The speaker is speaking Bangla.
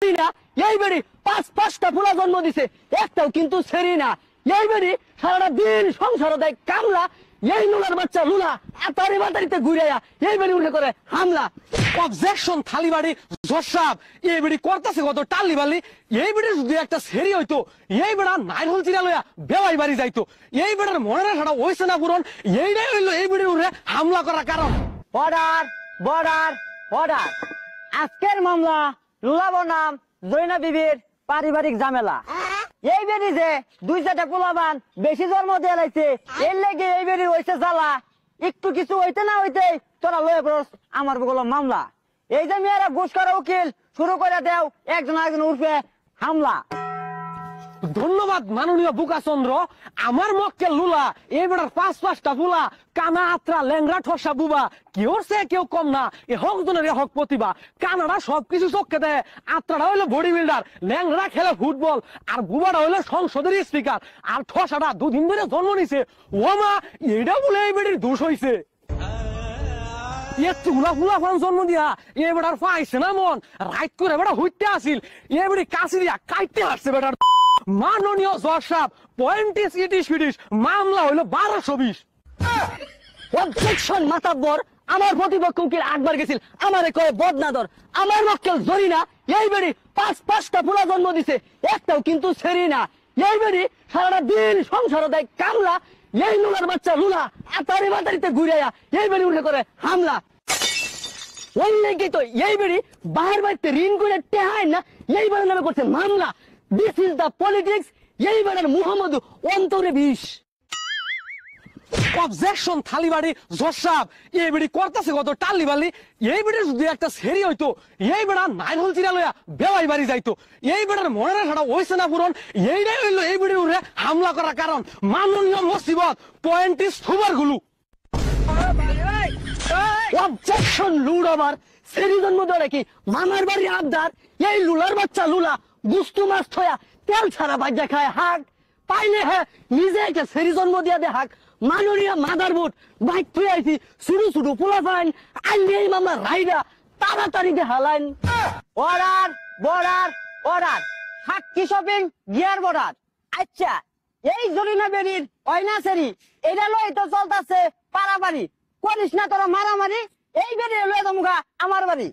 না এই বেড়ি পাঁচটা ফুলা জন্ম দিছে, একটাও কিন্তু ছেড়ি না। এই বেড়ি সারাটা দিন সংসার দেয় কামলা। এই লুলার বাচ্চা লুলা আতারি বাতারিতে ঘুরাইয়া এই বেড়ি উঠে করে হামলা। অবজেকশন থালিবাড়ি জোসাব এই বেড়ি করতেছে কত টালি বালি। এই বেড়ির যদি একটা সেরি হইতো, এই বেড়া নাইরহল চিরা লইয়া বেওয়াই বাড়ি যাইতো। এই বেড়ার মনের আশাটা হইছে না পূরণ, এইটাই হইলো এই বেড়ির উপরে হামলা করার কারণ। Order border order. আজকের মামলা লুলা বনাম জৈনা বিবির পারিবারিক ঝামেলা। এই বেড়ি যে 2-4টা পোলাবান বেশি জন্ম দিয়ে লাইছে, এর লেগে এই বেড়ির হইছে জ্বালা। একটু কিছু হইতে না হইতে তোরা লয়ে পড়স আমার বগল মামলা। এই যে মেয়েরা ঘুষ করা উকিল শুরু করে দেও একজন আরেকজন উঠবে হামলা। ধন্যবাদ মাননীয় বুকাচন্দ্র। আমার মক্কেল লুলা এই বেড়ার পাঁচটা ফুলা কানা আত্রা ল্যাংরা ঠসা বুবা, কেউ সে কেউ কম না। এ হক জনের হক প্রতিভা। কানাডা সবকিছু চোখে দেয়, আত্রাটা হইলো বডি বিল্ডার, ল্যাংরা খেলে ফুটবল, আর বুবাটা হইলো সংসদের স্পিকার, আর ঠসাটা 2 দিন ধরে জন্ম নিছে। ও মা, এটা বলে এই বেড়ির দোষ হইছে। জন্ম দিয়া এ বেটার পাইছে না মন, রাইট করে বেটা হইতে আসিল, এ বেড়ি কাশি দিয়া কাইতে আসছে বেটার। মাননীয় জজ সাহেব, পয়েন্টিস ইটিস ফিটিস, মামলা হইলো 1220। অবজেকশন মাতাব্বর। আমার প্রতিপক্ষ উকিল আকবর গেছিল আমারে কয়ে বদনাদর। আমার মক্কেল জরিনা এই বেড়ি পাঁচটা ফুলা জন্ম দিছে, একটাও কিন্তু ছেড়ি না। এই বেড়ি সারাটা দিন সংসার দেয় কামলা। এই লুলার বাচ্চা লুলা আতারি বাতারিতে ঘুরাইয়া এই বেড়ি উঠে করে হামলা। ওই লেগে তো এই বেড়ি বাহির বাড়িতে ঋণ করে টেহায় না, এই বেড়ার নামে করছে মামলা। This is the politics. এই বেড়ার মুহাম্মদ অন্তরে বিষ। অবজেকশন থালিবাড়ি জোসাব এই বেড়ি করতেছে কত টালি বালি। এই বেড়ির যদি একটা সেরি হইতো, এই বেড়া নাইরহল চিরা লইয়া বেওয়াই বাড়ি যাইতো। এই বেড়ার মনের আশাটা হইছে না পূরণ, এইটাই হইলো এই বেড়ির উপরে হামলা করার কারণ। মাননীয় মুসিবত, পয়েন্টিস সুবার গুলো। অবজেকশন লুড আমার সেরি জন্ম দেওয়া কি মামার বাড়ি আবদার। এই লুলার বাচ্চা লুলা গুস্তু মাছ থয়া তেল ছাড়া বাজ্যা খায় হাক পাইলে হ্যাঁ নিজে একটা সেরি জন্ম দিয়া দে হাক। মাননীয় মাদার বোর্ড বাইক থুয়ে আইছি শুরু পোলা ফাইন আইলে এই মামলা রাইডা তাড়াতাড়ি দে হালাইন। Order border order. সাক্ষী শপিং গিয়ার বর্ডার। আচ্ছা, এই জরিনা বেরির অয়না সেরি এটা লই তো চলতেছে পারাবাড়ি। করিস না তোরা মারামারি, এই বেরিয়ে লয়ে যামুগা আমার বাড়ি।